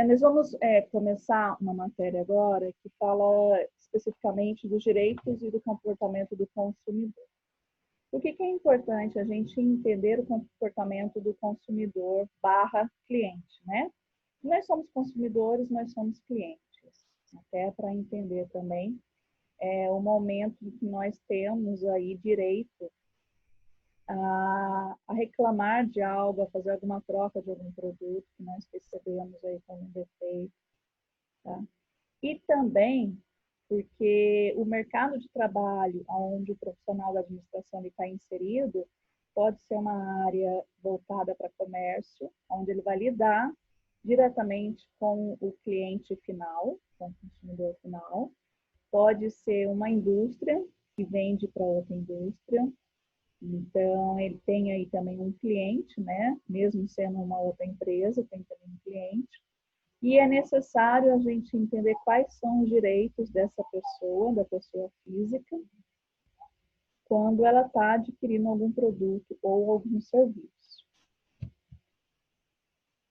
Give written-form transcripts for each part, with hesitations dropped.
Nós vamos começar uma matéria agora que fala especificamente dos direitos e do comportamento do consumidor. Por que é importante a gente entender o comportamento do consumidor barra cliente, né? Nós somos consumidores, nós somos clientes. Até para entender também o momento em que nós temos aí direito a reclamar de algo, a fazer alguma troca de algum produto que nós percebemos aí como um defeito. Tá? E também porque o mercado de trabalho onde o profissional da administração está inserido pode ser uma área voltada para comércio, onde ele vai lidar diretamente com o cliente final, com o consumidor final. Pode ser uma indústria que vende para outra indústria. Então, ele tem aí também um cliente, né? Mesmo sendo uma outra empresa, tem também um cliente. E é necessário a gente entender quais são os direitos dessa pessoa, da pessoa física, quando ela está adquirindo algum produto ou algum serviço.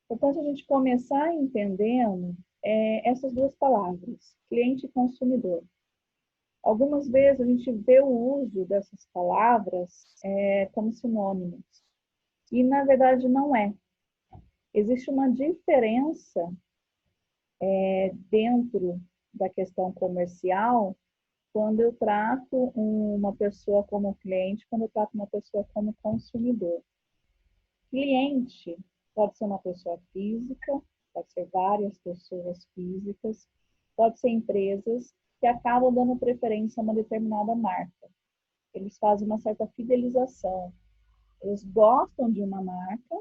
Então, se a gente começar entendendo essas duas palavras, cliente e consumidor. Algumas vezes a gente vê o uso dessas palavras como sinônimos. E, na verdade, não é. Existe uma diferença dentro da questão comercial quando eu trato uma pessoa como cliente, quando eu trato uma pessoa como consumidor. Cliente pode ser uma pessoa física, pode ser várias pessoas físicas, pode ser empresas que acabam dando preferência a uma determinada marca. Eles fazem uma certa fidelização. Eles gostam de uma marca,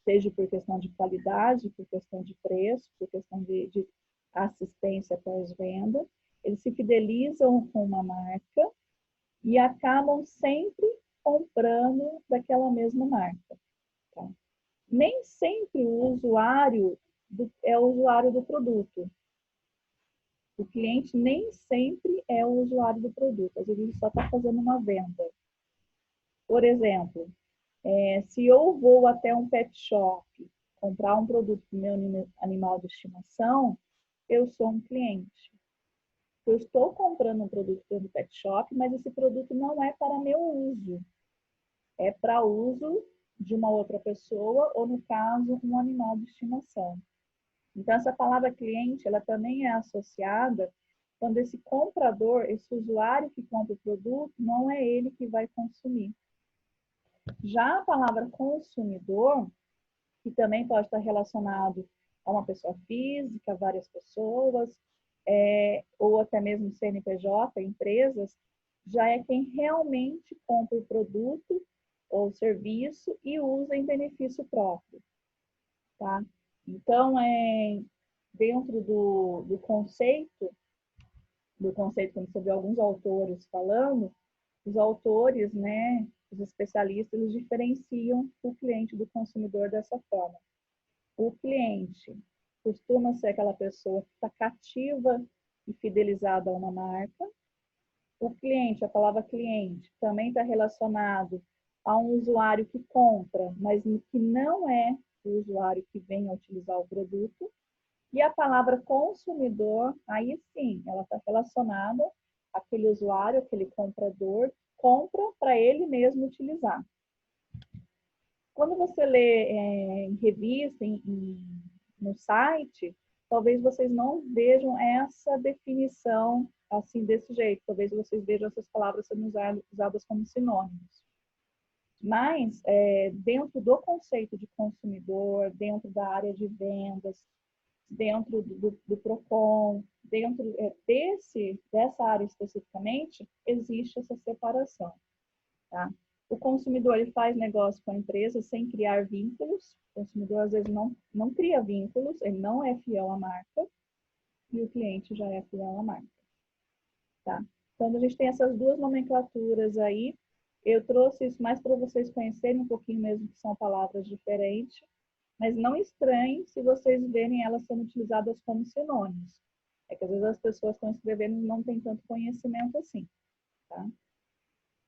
seja por questão de qualidade, por questão de preço, por questão de assistência pós-venda. Eles se fidelizam com uma marca e acabam sempre comprando daquela mesma marca. Tá? Nem sempre o usuário é o usuário do produto. O cliente nem sempre é o usuário do produto. Às vezes ele só está fazendo uma venda. Por exemplo, se eu vou até um pet shop comprar um produto para o meu animal de estimação, eu sou um cliente. Eu estou comprando um produto do pet shop, mas esse produto não é para meu uso. É para uso de uma outra pessoa ou, no caso, um animal de estimação. Então, essa palavra cliente, ela também é associada quando esse comprador, esse usuário que compra o produto, não é ele que vai consumir. Já a palavra consumidor, que também pode estar relacionado a uma pessoa física, várias pessoas, ou até mesmo CNPJ, empresas, já é quem realmente compra o produto ou serviço e usa em benefício próprio. Tá? Então, dentro do conceito, quando você vê alguns autores falando, os autores, né, os especialistas, eles diferenciam o cliente do consumidor dessa forma. O cliente costuma ser aquela pessoa que está cativa e fidelizada a uma marca. O cliente, a palavra cliente, também está relacionado a um usuário que compra, mas que não é o usuário que vem a utilizar o produto. E a palavra consumidor, aí sim, ela está relacionada àquele usuário, aquele comprador, que compra para ele mesmo utilizar. Quando você lê em revista, no site, talvez vocês não vejam essa definição assim desse jeito. Talvez vocês vejam essas palavras sendo usadas como sinônimos. Mas, dentro do conceito de consumidor, dentro da área de vendas, dentro do PROCON, dentro dessa área especificamente, existe essa separação. Tá? O consumidor ele faz negócio com a empresa sem criar vínculos. O consumidor, às vezes, não cria vínculos, ele não é fiel à marca, e o cliente já é fiel à marca. Tá? Então, a gente tem essas duas nomenclaturas aí. Eu trouxe isso mais para vocês conhecerem um pouquinho mesmo que são palavras diferentes, mas não estranhem se vocês verem elas sendo utilizadas como sinônimos. É que às vezes as pessoas estão escrevendo e não têm tanto conhecimento assim. Tá?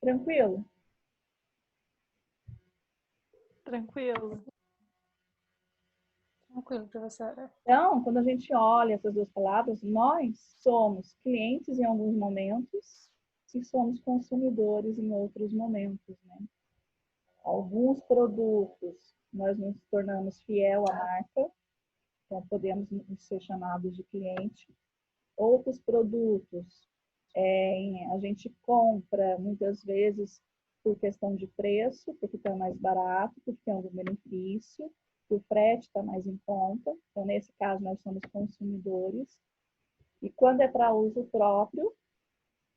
Tranquilo? Tranquilo. tranquilo, professora. Então, quando a gente olha essas duas palavras, nós somos clientes em alguns momentos e somos consumidores em outros momentos, né? Alguns produtos nós nos tornamos fiel à marca, então podemos ser chamados de cliente. Outros produtos a gente compra muitas vezes por questão de preço, porque está mais barato, porque tem algum benefício, que o frete está mais em conta. Então, nesse caso, nós somos consumidores. E quando é para uso próprio,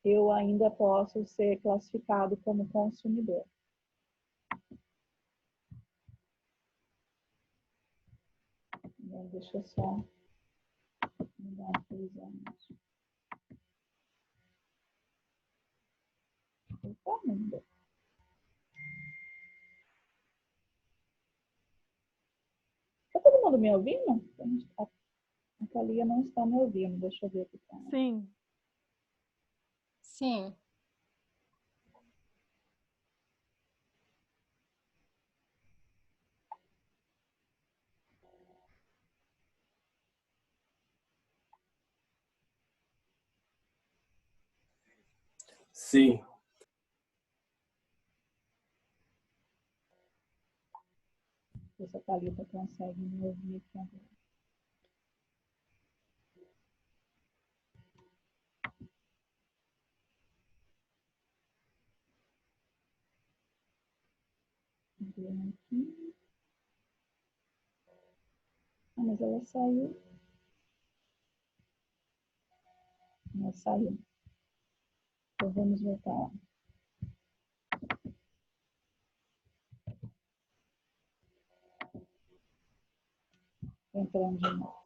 eu ainda posso ser classificado como consumidor. Deixa eu só mudar a coisa. Está todo mundo me ouvindo? A Thalia não está me ouvindo. Deixa eu ver aqui. Sim. Sim. Sim. Se a Thalita consegue me ouvir aqui agora. Aqui. Ah, mas ela saiu. Ela saiu. Então vamos voltar lá. Entrando de novo.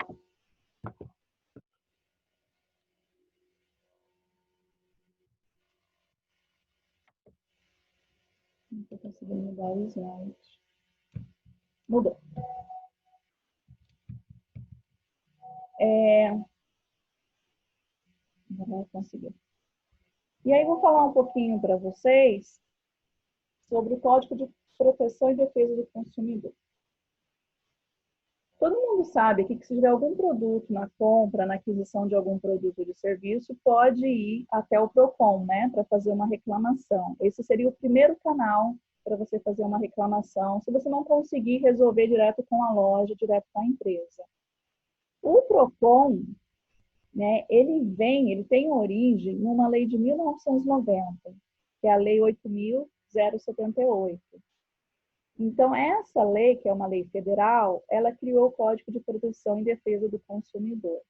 Não estou conseguindo mudar o slide. Mudou. Agora conseguiu. E aí vou falar um pouquinho para vocês sobre o Código de Proteção e Defesa do Consumidor. Todo mundo sabe aqui que se tiver algum produto na compra, na aquisição de algum produto ou de serviço, pode ir até o PROCON, né, para fazer uma reclamação. Esse seria o primeiro canal para você fazer uma reclamação, se você não conseguir resolver direto com a loja, direto com a empresa. O PROCON, né, ele tem origem numa lei de 1990, que é a Lei 8.078. Então, essa lei, que é uma lei federal, ela criou o Código de Proteção e Defesa do Consumidor.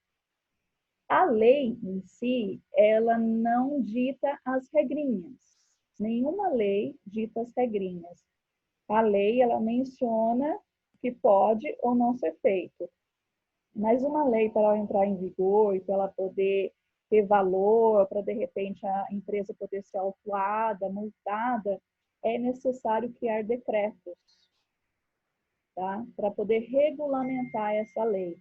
A lei em si, ela não dita as regrinhas. Nenhuma lei dita as regrinhas. A lei, ela menciona que pode ou não ser feito. Mas uma lei, para ela entrar em vigor e para ela poder ter valor, para de repente a empresa poder ser autuada, multada, é necessário criar decretos, tá? Para poder regulamentar essa lei.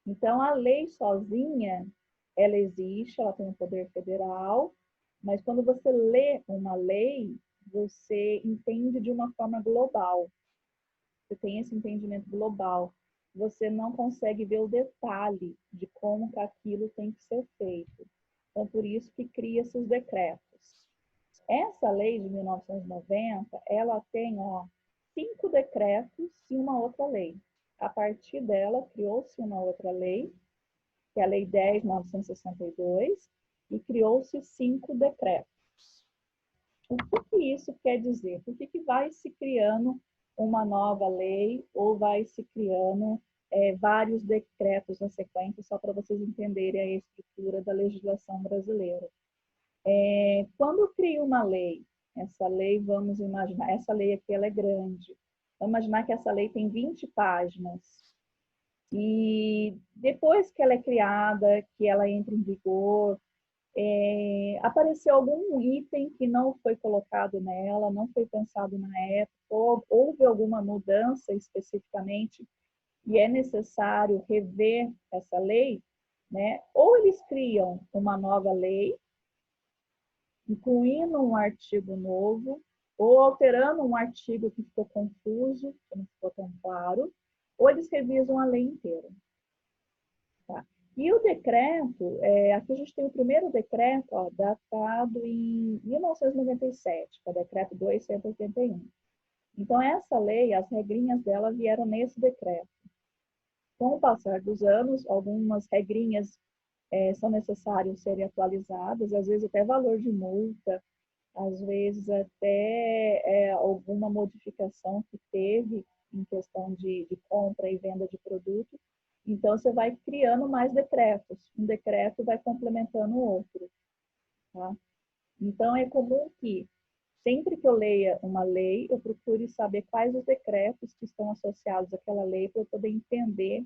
Então, a lei sozinha, ela existe, ela tem um poder federal, mas quando você lê uma lei, você entende de uma forma global. Você tem esse entendimento global. Você não consegue ver o detalhe de como que aquilo tem que ser feito. Então, por isso que cria esses decretos. Essa lei de 1990, ela tem 5 decretos e uma outra lei. A partir dela, criou-se uma outra lei, que é a Lei 10.962, e criou-se 5 decretos. O que isso quer dizer? Por que vai se criando uma nova lei ou vai se criando vários decretos na sequência, só para vocês entenderem a estrutura da legislação brasileira? Quando cria uma lei, essa lei, vamos imaginar, essa lei aqui ela é grande. Vamos imaginar que essa lei tem 20 páginas. E depois que ela é criada, que ela entra em vigor, apareceu algum item que não foi colocado nela, não foi pensado na época, ou houve alguma mudança especificamente e é necessário rever essa lei, né? Ou eles criam uma nova lei, incluindo um artigo novo, ou alterando um artigo que ficou confuso, que não ficou tão claro, ou eles revisam a lei inteira. Tá? E o decreto, aqui a gente tem o primeiro decreto, ó, datado em 1997, que é o decreto 281. Então, essa lei, as regrinhas dela vieram nesse decreto. Com o passar dos anos, algumas regrinhas são necessárias serem atualizadas, às vezes até valor de multa, às vezes até alguma modificação que teve em questão de compra e venda de produto. Então, você vai criando mais decretos. Um decreto vai complementando o outro. Tá? Então, é comum que, sempre que eu leia uma lei, eu procure saber quais os decretos que estão associados àquela lei para eu poder entender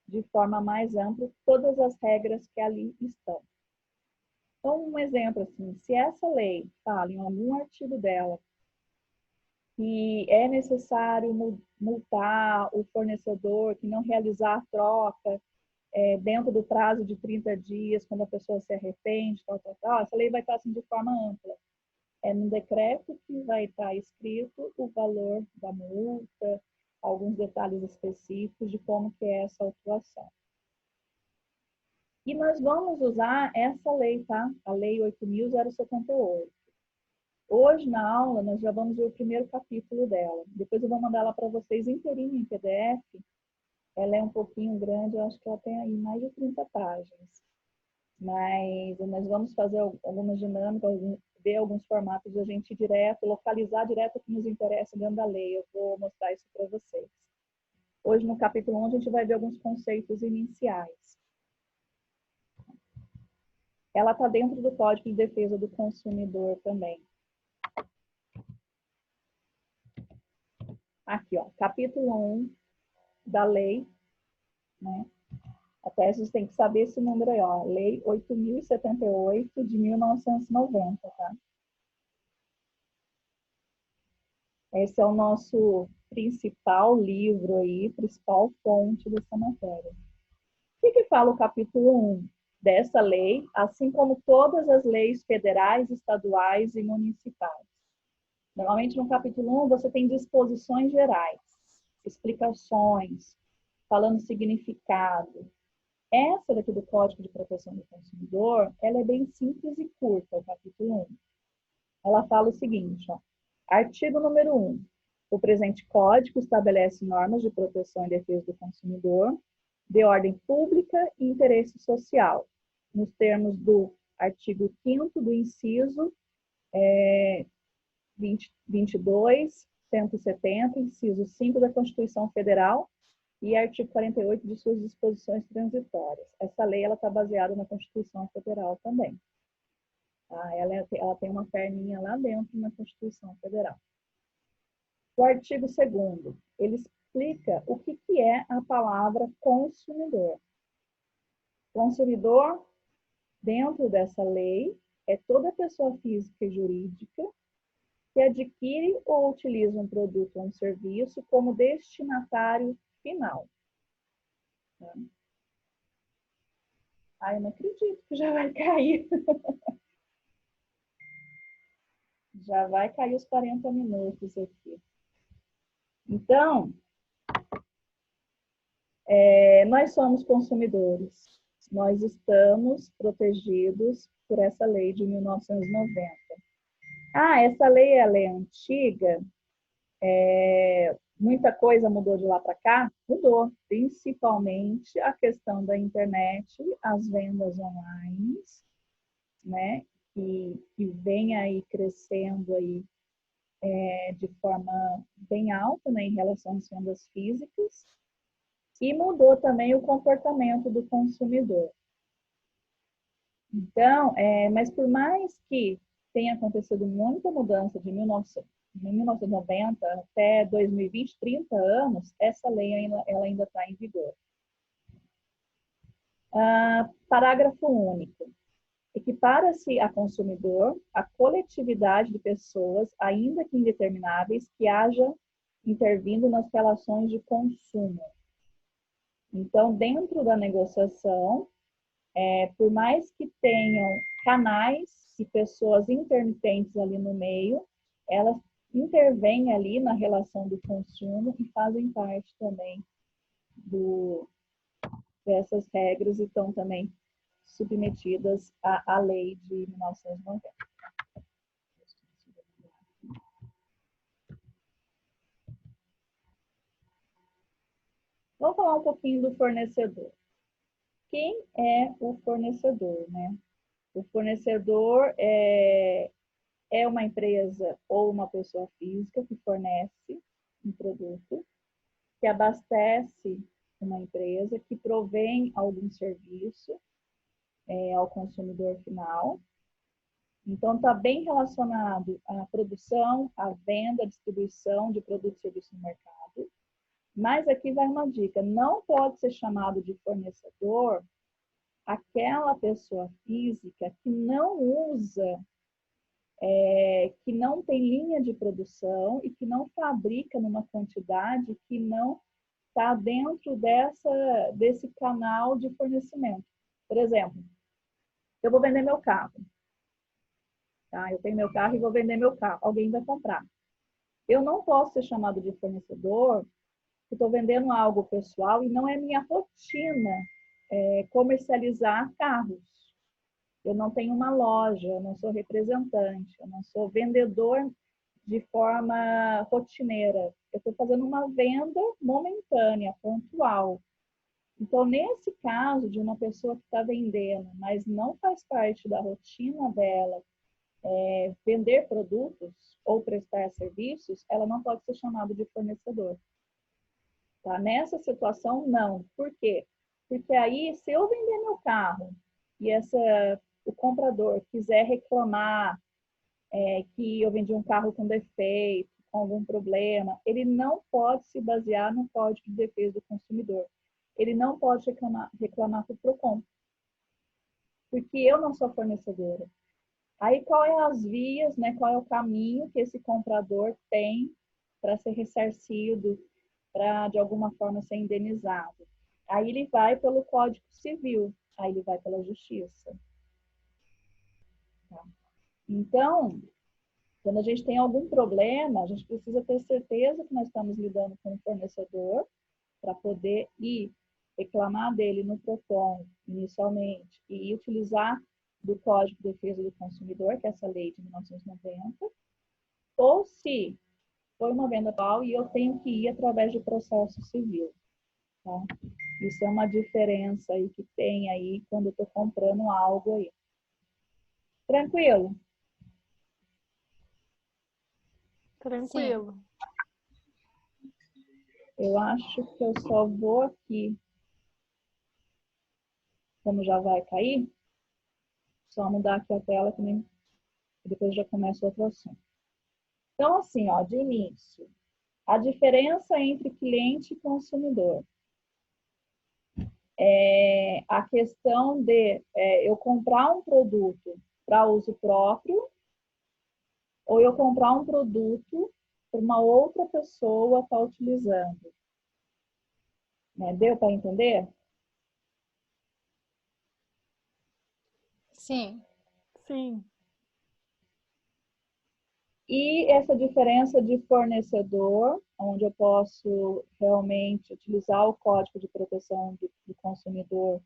de forma mais ampla todas as regras que ali estão. Então, um exemplo assim, se essa lei fala em algum artigo dela que é necessário multar o fornecedor que não realizar a troca dentro do prazo de 30 dias, quando a pessoa se arrepende, tal, essa lei vai estar assim de forma ampla. É no decreto que vai estar escrito o valor da multa, alguns detalhes específicos de como que é essa autuação. E nós vamos usar essa lei, tá? A Lei 8.078. Hoje, na aula, nós já vamos ver o primeiro capítulo dela. Depois eu vou mandar ela para vocês inteirinha em PDF. Ela é um pouquinho grande, eu acho que ela tem aí mais de 30 páginas. Mas nós vamos fazer algumas dinâmicas, ver alguns formatos de a gente direto, localizar direto o que nos interessa dentro da lei. Eu vou mostrar isso para vocês. Hoje, no capítulo 1, a gente vai ver alguns conceitos iniciais. Ela está dentro do Código de Defesa do Consumidor também. Aqui, ó, capítulo 1 da lei, né? Até vocês têm que saber esse número aí, ó, Lei 8.078 de 1990, tá? Esse é o nosso principal livro aí, principal fonte dessa matéria. O que fala o capítulo 1 dessa lei, assim como todas as leis federais, estaduais e municipais? Normalmente, no capítulo 1, você tem disposições gerais, explicações, falando significado. Essa daqui do Código de Proteção do Consumidor, ela é bem simples e curta, o capítulo 1. Ela fala o seguinte, ó, artigo número 1. O presente Código estabelece normas de proteção e defesa do consumidor, de ordem pública e interesse social, nos termos do artigo 5º do inciso 22, 170, inciso 5 da Constituição Federal e artigo 48 de suas disposições transitórias. Essa lei está baseada na Constituição Federal também. Tá? Ela tem uma perninha lá dentro na Constituição Federal. O artigo 2º, ele explica o que é a palavra consumidor. Consumidor, dentro dessa lei, é toda pessoa física e jurídica que adquire ou utiliza um produto ou um serviço como destinatário final. Ai, eu não acredito que já vai cair. Já vai cair os 40 minutos aqui. Então, nós somos consumidores. Nós estamos protegidos por essa lei de 1990. Essa lei ela é antiga. Muita coisa mudou de lá para cá? Mudou. Principalmente a questão da internet, as vendas online, né? Que vem aí crescendo aí, de forma bem alta, né, em relação às vendas físicas. E mudou também o comportamento do consumidor. Então, mas por mais que tenha acontecido muita mudança de 1990 até 2020, 30 anos, essa lei ela ainda está em vigor. Parágrafo único. Equipara-se a consumidor a coletividade de pessoas, ainda que indetermináveis, que haja intervindo nas relações de consumo. Então, dentro da negociação, por mais que tenham canais e pessoas intermitentes ali no meio, elas intervêm ali na relação do consumo e fazem parte também dessas regras e estão também submetidas à lei de 1990. Vamos falar um pouquinho do fornecedor. Quem é o fornecedor, né? O fornecedor é uma empresa ou uma pessoa física que fornece um produto, que abastece uma empresa, que provém algum serviço ao consumidor final. Então, está bem relacionado à produção, à venda, à distribuição de produtos e serviços no mercado. Mas aqui vai uma dica: não pode ser chamado de fornecedor aquela pessoa física que não usa, que não tem linha de produção e que não fabrica numa quantidade que não está dentro desse canal de fornecimento. Por exemplo, eu vou vender meu carro. Tá? Eu tenho meu carro e vou vender meu carro. Alguém vai comprar. Eu não posso ser chamado de fornecedor, porque estou vendendo algo pessoal e não é minha rotina comercializar carros. Eu não tenho uma loja, eu não sou representante, eu não sou vendedor de forma rotineira. Eu estou fazendo uma venda momentânea, pontual. Então, nesse caso de uma pessoa que está vendendo, mas não faz parte da rotina dela vender produtos ou prestar serviços, ela não pode ser chamada de fornecedor. Tá? Nessa situação, não. Por quê? Porque aí, se eu vender meu carro e o comprador quiser reclamar que eu vendi um carro com defeito, com algum problema, ele não pode se basear no Código de Defesa do Consumidor. Ele não pode reclamar para o PROCON, porque eu não sou fornecedora. Aí, qual é as vias, né? Qual é o caminho que esse comprador tem para ser ressarcido, para, de alguma forma, ser indenizado? Aí ele vai pelo Código Civil, aí ele vai pela Justiça. Tá? Então, quando a gente tem algum problema, a gente precisa ter certeza que nós estamos lidando com um fornecedor para poder ir reclamar dele no PROCON inicialmente e utilizar do Código de Defesa do Consumidor, que é essa lei de 1990, ou se foi uma venda atual e eu tenho que ir através de processo civil. Tá? Isso é uma diferença aí que tem aí quando eu estou comprando algo aí. Tranquilo? Tranquilo. Sim. Eu acho que eu só vou aqui, como já vai cair, só mudar aqui a tela que nem depois já começa outro assunto. Então, assim, ó, de início, a diferença entre cliente e consumidor. A questão de eu comprar um produto para uso próprio ou eu comprar um produto para uma outra pessoa estar utilizando. Né? Deu para entender? Sim. Sim. E essa diferença de fornecedor, onde eu posso realmente utilizar o Código de Proteção do Consumidor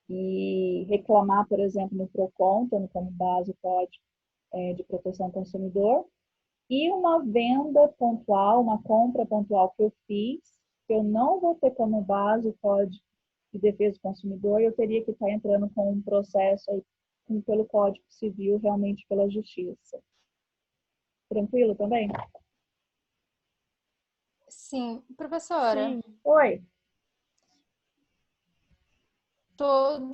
e reclamar, por exemplo, no PROCON, tendo como base o Código de Proteção do Consumidor, e uma venda pontual, uma compra pontual que eu fiz, que eu não vou ter como base o Código de Defesa do Consumidor, eu teria que estar entrando com um processo aí, pelo Código Civil, realmente pela Justiça. Tranquilo também? Sim. Professora? Sim. Oi. Todo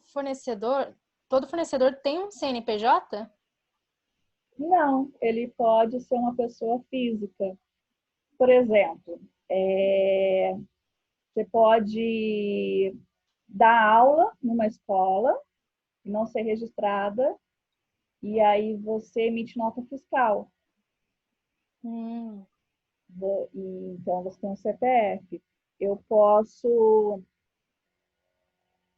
fornecedor tem um CNPJ? Não, ele pode ser uma pessoa física. Por exemplo, você pode dar aula numa escola e não ser registrada, e aí você emite nota fiscal. Então, você tem um CPF. Eu posso...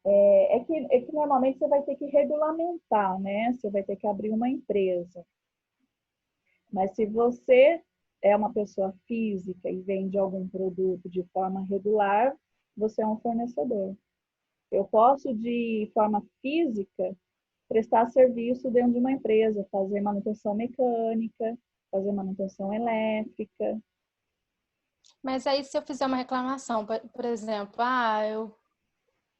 É que normalmente você vai ter que regulamentar, né? Você vai ter que abrir uma empresa. Mas se você é uma pessoa física e vende algum produto de forma regular, você é um fornecedor. Eu posso, de forma física, prestar serviço dentro de uma empresa, fazer manutenção mecânica, fazer manutenção elétrica. Mas aí, se eu fizer uma reclamação, por exemplo,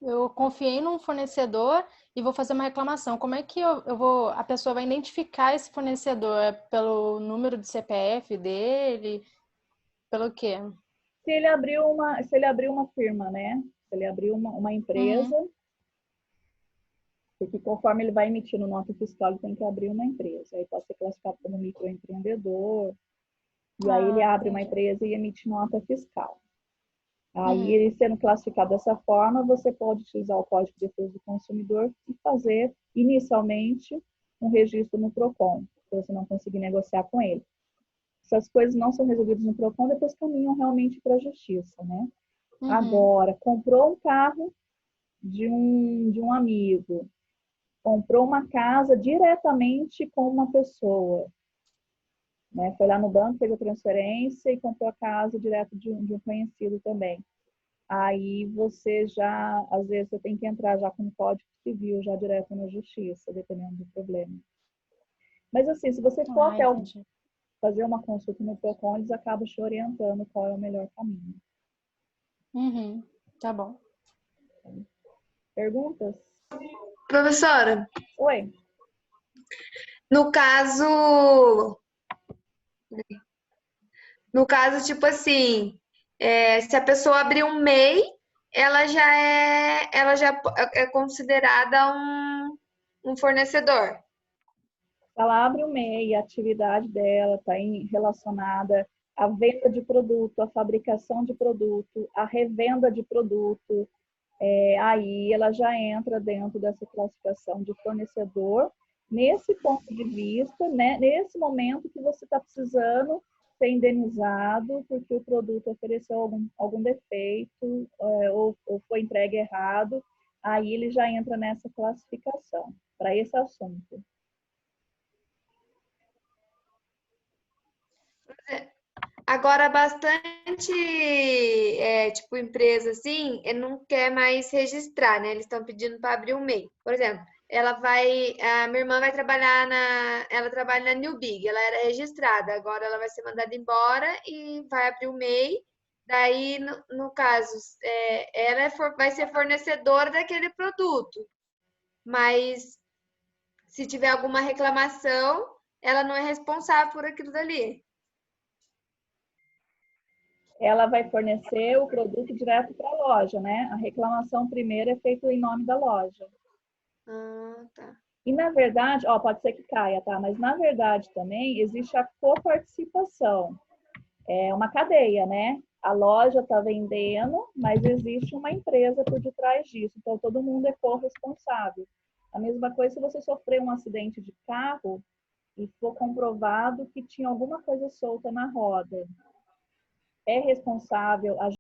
eu confiei num fornecedor e vou fazer uma reclamação. Como é que a pessoa vai identificar esse fornecedor? É pelo número de CPF dele? Pelo quê? Se ele abriu uma firma, né? Se ele abriu uma empresa, porque conforme ele vai emitir nota fiscal, ele tem que abrir uma empresa. Aí pode ser classificado como microempreendedor, e aí ele abre uma empresa e emite nota fiscal. Aí, ele sendo classificado dessa forma, você pode utilizar o Código de Defesa do Consumidor e fazer, inicialmente, um registro no PROCON, se você não conseguir negociar com ele. Essas coisas não são resolvidas no PROCON, depois caminham realmente para a Justiça, né? Agora, comprou um carro de um amigo, comprou uma casa diretamente com uma pessoa, né? Foi lá no banco, fez a transferência e comprou a casa direto de um conhecido também. Aí você já, às vezes, você tem que entrar já com o Código Civil, já direto na Justiça, dependendo do problema. Mas assim, se você for até fazer uma consulta no PROCON, eles acabam te orientando qual é o melhor caminho. Tá bom. Perguntas? Professora, Oi. no caso, tipo assim, se a pessoa abrir um MEI, ela já é considerada um fornecedor. Ela abre o MEI, a atividade dela está relacionada à venda de produto, à fabricação de produto, à revenda de produto. Aí ela já entra dentro dessa classificação de fornecedor, nesse ponto de vista, né, nesse momento que você está precisando ser indenizado porque o produto ofereceu algum defeito ou foi entregue errado, aí ele já entra nessa classificação, para esse assunto. Agora, bastante, tipo, empresa assim, não quer mais registrar, né? Eles estão pedindo para abrir um MEI. Por exemplo, a minha irmã vai trabalhar ela trabalha na New Big, ela era registrada, agora ela vai ser mandada embora e vai abrir o MEI. Daí, no caso, ela vai ser fornecedora daquele produto, mas se tiver alguma reclamação, ela não é responsável por aquilo dali. Ela vai fornecer o produto direto para a loja, né? A reclamação primeiro é feita em nome da loja. Tá. E, na verdade, pode ser que caia, tá? Mas, na verdade, também existe a coparticipação. É uma cadeia, né? A loja está vendendo, mas existe uma empresa por detrás disso. Então, todo mundo é corresponsável. A mesma coisa se você sofrer um acidente de carro e for comprovado que tinha alguma coisa solta na roda. É responsável a